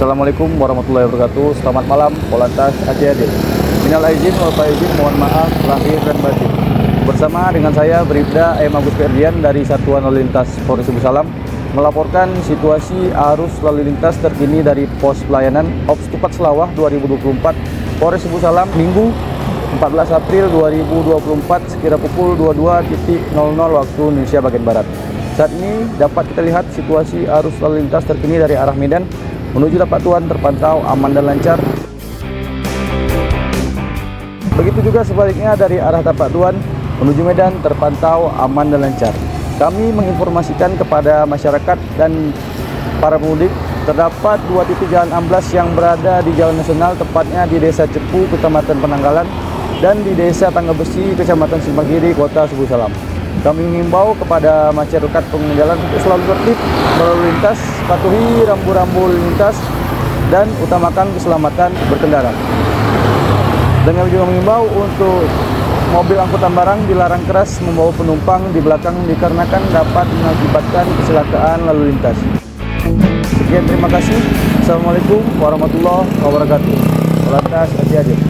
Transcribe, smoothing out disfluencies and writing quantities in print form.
Assalamualaikum warahmatullahi wabarakatuh. Selamat malam, Polantas adik-adik. Minal aizin wal faizin, mohon maaf lahir dan batin. Bersama dengan saya Bribda M. Agus Ferdian dari Satuan Lalu Lintas Polres Sibu Salam melaporkan situasi arus lalu lintas terkini dari pos pelayanan Ops Tupat Selawah 2024 Polres Sibu Salam Minggu 14 April 2024 sekira pukul 22.00 waktu Indonesia bagian Barat. Saat ini dapat kita lihat situasi arus lalu lintas terkini dari arah Medan menuju Tapak Tuan terpantau aman dan lancar. Begitu juga sebaliknya dari arah Tapak Tuan menuju Medan terpantau aman dan lancar. Kami menginformasikan kepada masyarakat dan para pemudik terdapat 2 titik jalan amblas yang berada di Jalan Nasional, tepatnya di Desa Cepu, Kecamatan Penanggalan, dan di Desa Tangga Besi, Kecamatan Simpang Kiri, Kota Sibu Salam. Kami mengimbau kepada masyarakat pengguna jalan untuk selalu tertib berlalu lintas, patuhi rambu-rambu lalu lintas, dan utamakan keselamatan berkendara. Dan kami juga mengimbau untuk mobil angkutan barang dilarang keras membawa penumpang di belakang dikarenakan dapat mengakibatkan kecelakaan lalu lintas. Sekian, terima kasih. Assalamualaikum warahmatullahi wabarakatuh. Polantas adik-adik.